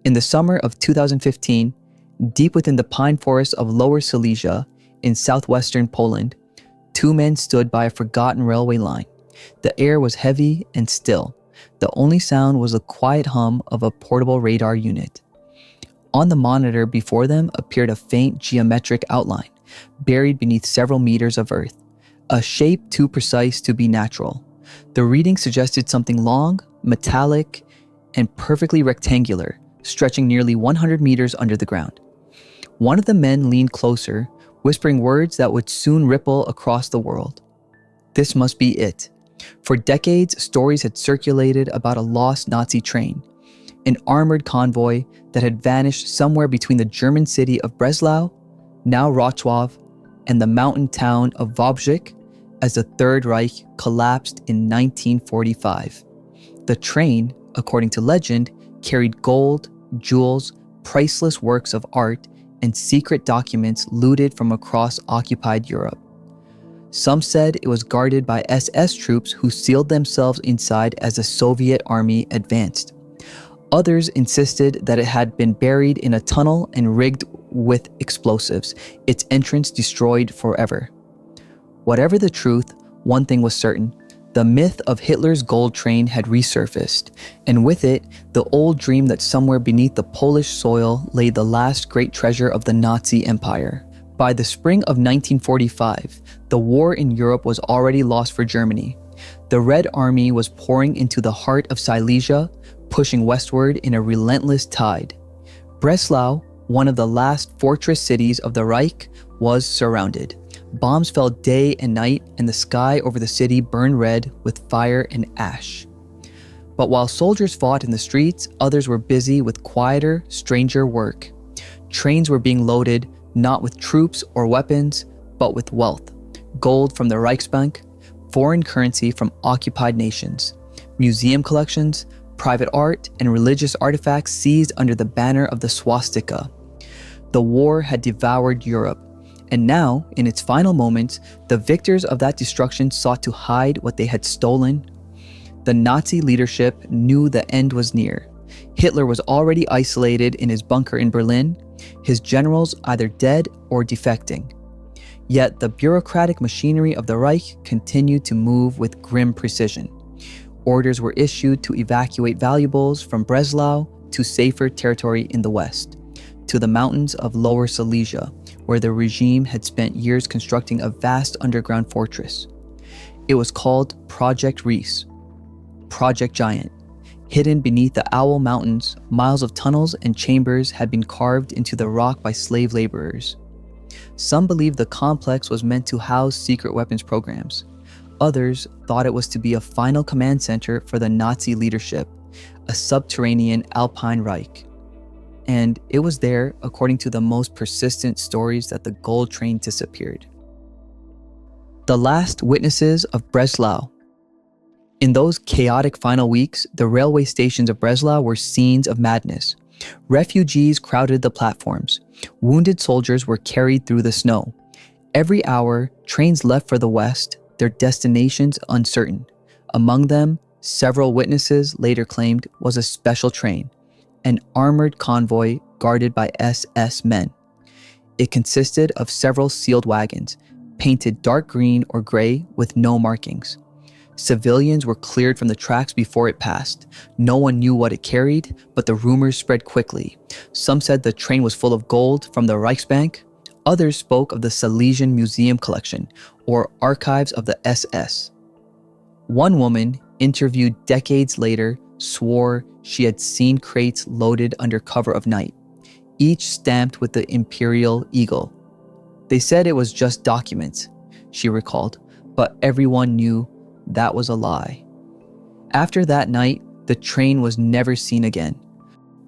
In the summer of 2015, deep within the pine forest of Lower Silesia in southwestern Poland, two men stood by a forgotten railway line. The air was heavy and still. The only sound was the quiet hum of a portable radar unit. On the monitor before them appeared a faint geometric outline, buried beneath several meters of earth, a shape too precise to be natural. The reading suggested something long, metallic, and perfectly rectangular, stretching nearly 100 meters under the ground. One of the men leaned closer, whispering words that would soon ripple across the world. This must be it. For decades, stories had circulated about a lost Nazi train, an armored convoy that had vanished somewhere between the German city of Breslau, now Wrocław, and the mountain town of Wałbrzych as the Third Reich collapsed in 1945. The train, according to legend, carried gold, jewels, priceless works of art, and secret documents looted from across occupied Europe. Some said it was guarded by SS troops who sealed themselves inside as the Soviet army advanced. Others insisted that it had been buried in a tunnel and rigged with explosives, its entrance destroyed forever. Whatever the truth, one thing was certain. The myth of Hitler's gold train had resurfaced, and with it, the old dream that somewhere beneath the Polish soil lay the last great treasure of the Nazi Empire. By the spring of 1945, the war in Europe was already lost for Germany. The Red Army was pouring into the heart of Silesia, pushing westward in a relentless tide. Breslau, one of the last fortress cities of the Reich, was surrounded. Bombs fell day and night, and the sky over the city burned red with fire and ash. But while soldiers fought in the streets, others were busy with quieter, stranger work. Trains were being loaded, not with troops or weapons, but with wealth. Gold from the Reichsbank, foreign currency from occupied nations, museum collections, private art, and religious artifacts seized under the banner of the swastika. The war had devoured Europe, and now, in its final moments, the victors of that destruction sought to hide what they had stolen. The Nazi leadership knew the end was near. Hitler was already isolated in his bunker in Berlin, his generals either dead or defecting. Yet the bureaucratic machinery of the Reich continued to move with grim precision. Orders were issued to evacuate valuables from Breslau to safer territory in the west, to the mountains of Lower Silesia, where the regime had spent years constructing a vast underground fortress. It was called Project Riese, Project Giant. Hidden beneath the Owl Mountains, miles of tunnels and chambers had been carved into the rock by slave laborers. Some believed the complex was meant to house secret weapons programs. Others thought it was to be a final command center for the Nazi leadership, a subterranean Alpine Reich. And it was there, according to the most persistent stories, that the gold train disappeared. The last witnesses of Breslau. In those chaotic final weeks, the railway stations of Breslau were scenes of madness. Refugees crowded the platforms. Wounded soldiers were carried through the snow. Every hour, trains left for the west, their destinations uncertain. Among them, several witnesses later claimed, was a special train, an armored convoy guarded by SS men. It consisted of several sealed wagons, painted dark green or gray with no markings. Civilians were cleared from the tracks before it passed. No one knew what it carried, but the rumors spread quickly. Some said the train was full of gold from the Reichsbank. Others spoke of the Silesian Museum collection, or archives of the SS. One woman, interviewed decades later, swore she had seen crates loaded under cover of night, each stamped with the imperial eagle. They said it was just documents, she recalled, but everyone knew that was a lie. After that night, the train was never seen again.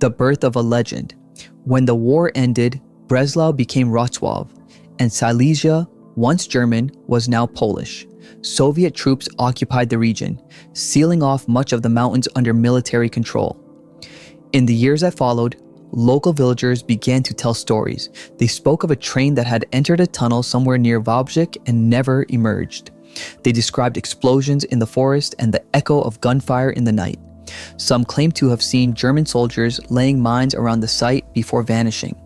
The birth of a legend. When the war ended, Breslau became Wrocław, and Silesia, once German, was now Polish. Soviet troops occupied the region, sealing off much of the mountains under military control. In the years that followed, local villagers began to tell stories. They spoke of a train that had entered a tunnel somewhere near Wałbrzych and never emerged. They described explosions in the forest and the echo of gunfire in the night. Some claim to have seen German soldiers laying mines around the site before vanishing.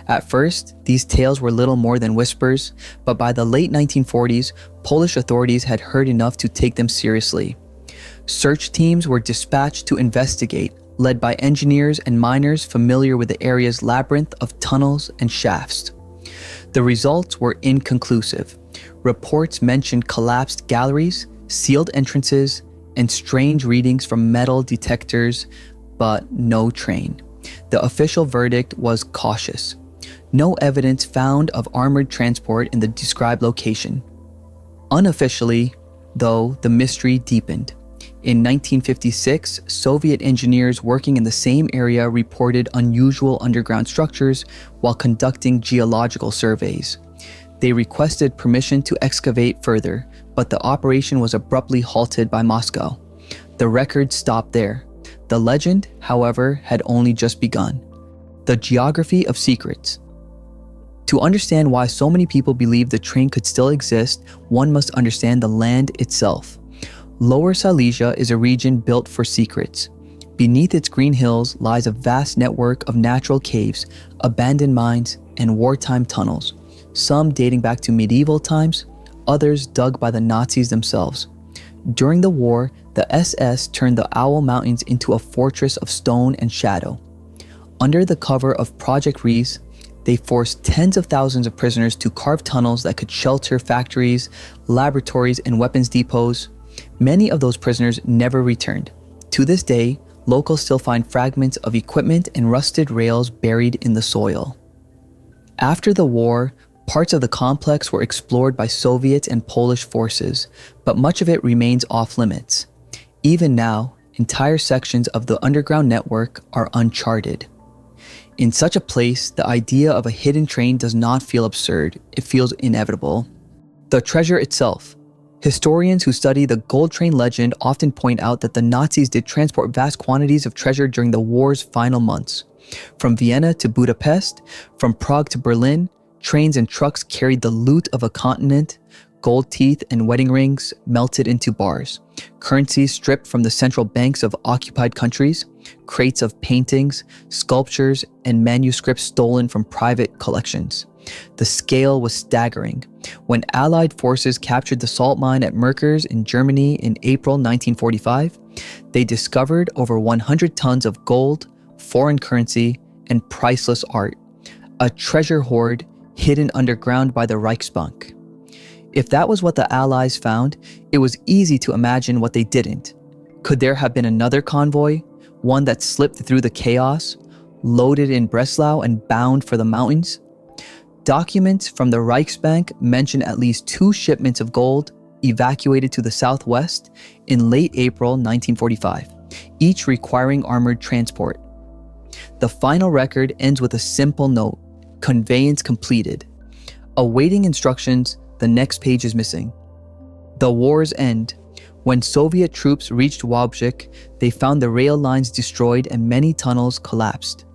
At first, these tales were little more than whispers, but by the late 1940s, Polish authorities had heard enough to take them seriously. Search teams were dispatched to investigate, led by engineers and miners familiar with the area's labyrinth of tunnels and shafts. The results were inconclusive. Reports mentioned collapsed galleries, sealed entrances, and strange readings from metal detectors, but no train. The official verdict was cautious. No evidence found of armored transport in the described location. Unofficially, though, the mystery deepened. In 1956, Soviet engineers working in the same area reported unusual underground structures while conducting geological surveys. They requested permission to excavate further, but the operation was abruptly halted by Moscow. The record stopped there. The legend, however, had only just begun. The geography of secrets. To understand why so many people believe the train could still exist, one must understand the land itself. Lower Silesia is a region built for secrets. Beneath its green hills lies a vast network of natural caves, abandoned mines, and wartime tunnels, some dating back to medieval times, others dug by the Nazis themselves. During the war, the SS turned the Owl Mountains into a fortress of stone and shadow. Under the cover of Project Riese, they forced tens of thousands of prisoners to carve tunnels that could shelter factories, laboratories, and weapons depots. Many of those prisoners never returned. To this day, locals still find fragments of equipment and rusted rails buried in the soil. After the war, parts of the complex were explored by Soviet and Polish forces, but much of it remains off limits. Even now, entire sections of the underground network are uncharted. In such a place, the idea of a hidden train does not feel absurd, it feels inevitable. The treasure itself. Historians who study the gold train legend often point out that the Nazis did transport vast quantities of treasure during the war's final months. From Vienna to Budapest, from Prague to Berlin, trains and trucks carried the loot of a continent, gold teeth and wedding rings melted into bars, currencies stripped from the central banks of occupied countries, crates of paintings, sculptures, and manuscripts stolen from private collections. The scale was staggering. When Allied forces captured the salt mine at Merkers in Germany in April 1945, they discovered over 100 tons of gold, foreign currency, and priceless art, a treasure hoard hidden underground by the Reichsbank. If that was what the Allies found, it was easy to imagine what they didn't. Could there have been another convoy, one that slipped through the chaos, loaded in Breslau and bound for the mountains? Documents from the Reichsbank mention at least 2 shipments of gold evacuated to the southwest in late April 1945, each requiring armored transport. The final record ends with a simple note: conveyance completed. Awaiting instructions, the next page is missing. The war's end. When Soviet troops reached Wałbrzych, they found the rail lines destroyed and many tunnels collapsed.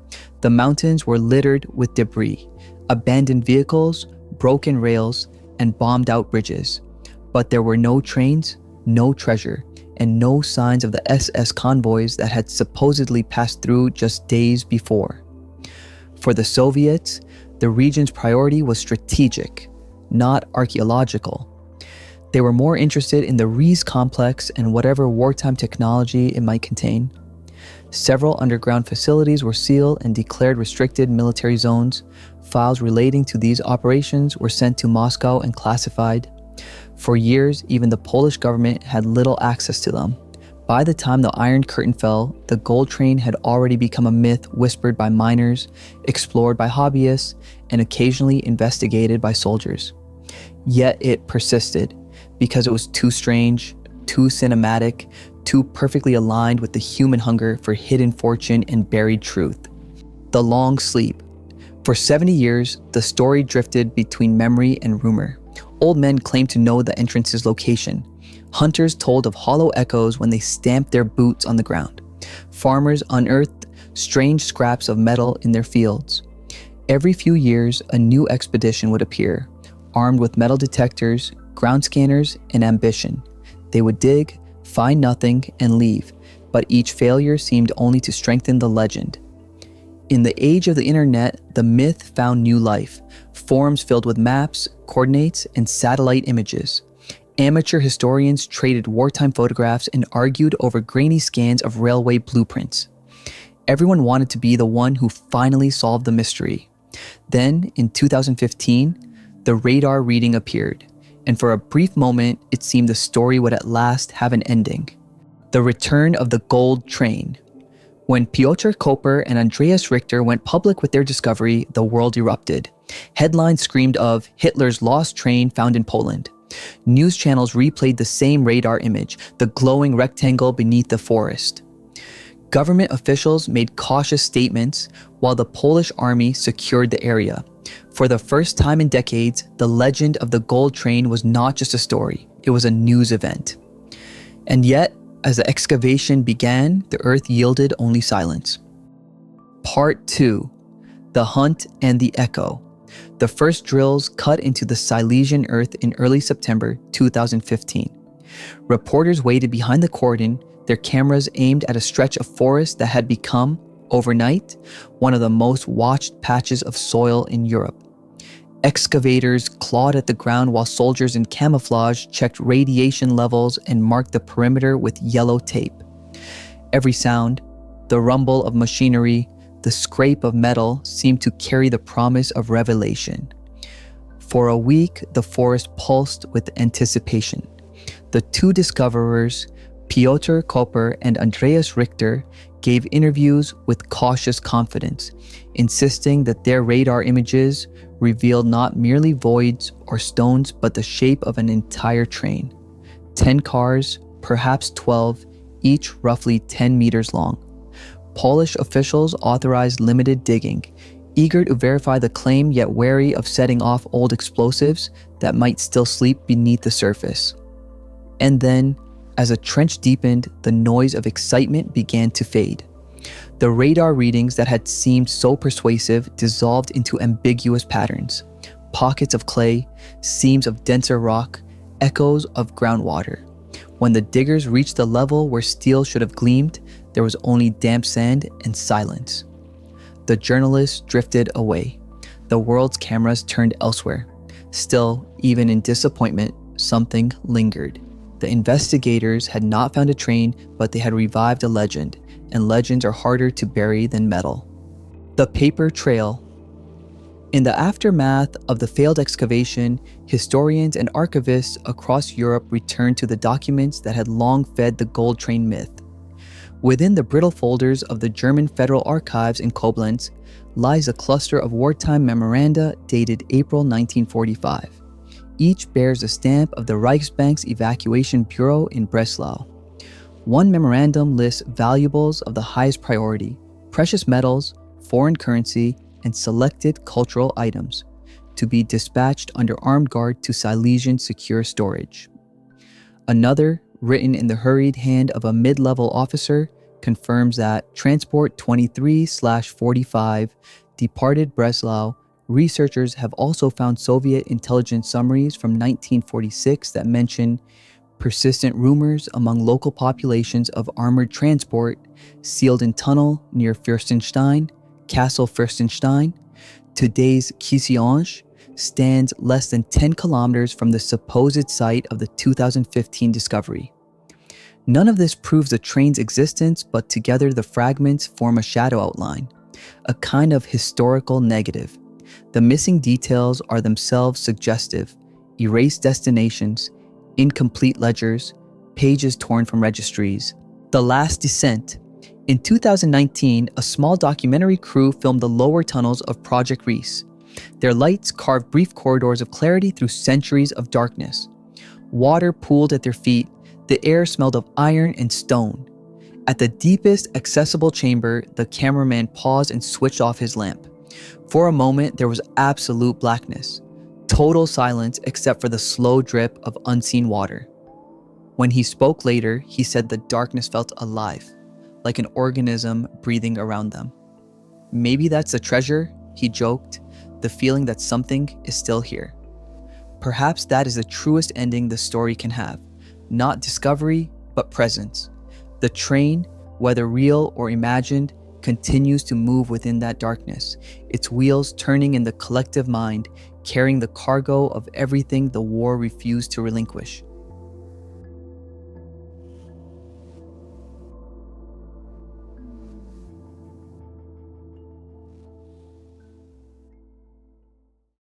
The mountains were littered with debris, abandoned vehicles, broken rails, and bombed-out bridges. But there were no trains, no treasure, and no signs of the SS convoys that had supposedly passed through just days before. For the Soviets, the region's priority was strategic, not archaeological. They were more interested in the Riese complex and whatever wartime technology it might contain. Several underground facilities were sealed and declared restricted military zones. Files relating to these operations were sent to Moscow and classified. For years, even the Polish government had little access to them. By the time the Iron Curtain fell, the gold train had already become a myth whispered by miners, explored by hobbyists, and occasionally investigated by soldiers. Yet it persisted, because it was too strange, too cinematic, too perfectly aligned with the human hunger for hidden fortune and buried truth. The long sleep. For 70 years, the story drifted between memory and rumor. Old men claimed to know the entrance's location. Hunters told of hollow echoes when they stamped their boots on the ground. Farmers unearthed strange scraps of metal in their fields. Every few years, a new expedition would appear, armed with metal detectors, ground scanners, and ambition. They would dig, find nothing, and leave, but each failure seemed only to strengthen the legend. In the age of the internet, the myth found new life. Forums filled with maps, coordinates, and satellite images. Amateur historians traded wartime photographs and argued over grainy scans of railway blueprints. Everyone wanted to be the one who finally solved the mystery. Then, in 2015, the radar reading appeared, and for a brief moment, it seemed the story would at last have an ending. The return of the gold train. When Piotr Koper and Andreas Richter went public with their discovery, the world erupted. Headlines screamed of Hitler's lost train found in Poland. News channels replayed the same radar image, the glowing rectangle beneath the forest. Government officials made cautious statements while the Polish army secured the area. For the first time in decades, the legend of the gold train was not just a story, it was a news event. And yet, as the excavation began, the earth yielded only silence. Part 2. The Hunt and the Echo. The first drills cut into the Silesian earth in early September 2015. Reporters waited behind the cordon, their cameras aimed at a stretch of forest that had become, overnight, one of the most watched patches of soil in Europe. Excavators clawed at the ground while soldiers in camouflage checked radiation levels and marked the perimeter with yellow tape. Every sound, the rumble of machinery, the scrape of metal seemed to carry the promise of revelation. For a week, the forest pulsed with anticipation. The two discoverers, Piotr Koper and Andreas Richter, gave interviews with cautious confidence, insisting that their radar images revealed not merely voids or stones, but the shape of an entire train. 10 cars, perhaps 12, each roughly 10 meters long. Polish officials authorized limited digging, eager to verify the claim yet wary of setting off old explosives that might still sleep beneath the surface. And then, as the trench deepened, the noise of excitement began to fade. The radar readings that had seemed so persuasive dissolved into ambiguous patterns. Pockets of clay, seams of denser rock, echoes of groundwater. When the diggers reached the level where steel should have gleamed, there was only damp sand and silence. The journalists drifted away. The world's cameras turned elsewhere. Still, even in disappointment, something lingered. The investigators had not found a train, but they had revived a legend, and legends are harder to bury than metal. The paper trail. In the aftermath of the failed excavation, historians and archivists across Europe returned to the documents that had long fed the gold train myth. Within the brittle folders of the German Federal Archives in Koblenz lies a cluster of wartime memoranda dated April 1945. Each bears the stamp of the Reichsbank's evacuation bureau in Breslau. One memorandum lists valuables of the highest priority, precious metals, foreign currency, and selected cultural items, to be dispatched under armed guard to Silesian secure storage. Another, written in the hurried hand of a mid-level officer, confirms that Transport 23/45 departed Breslau. Researchers have also found Soviet intelligence summaries from 1946 that mention persistent rumors among local populations of armored transport sealed in tunnel near Fürstenstein, Castle Fürstenstein. Today's Kisionge stands less than 10 kilometers from the supposed site of the 2015 discovery. None of this proves the train's existence, but together the fragments form a shadow outline, a kind of historical negative. The missing details are themselves suggestive: erased destinations, incomplete ledgers, pages torn from registries. The Last Descent. In 2019, a small documentary crew filmed the lower tunnels of Project Riese. Their lights carved brief corridors of clarity through centuries of darkness. Water pooled at their feet. The air smelled of iron and stone. At the deepest accessible chamber, the cameraman paused and switched off his lamp. For a moment, there was absolute blackness. Total silence except for the slow drip of unseen water. When he spoke later, he said the darkness felt alive, like an organism breathing around them. Maybe that's the treasure, he joked, the feeling that something is still here. Perhaps that is the truest ending the story can have. Not discovery, but presence. The train, whether real or imagined, continues to move within that darkness, its wheels turning in the collective mind, carrying the cargo of everything the war refused to relinquish.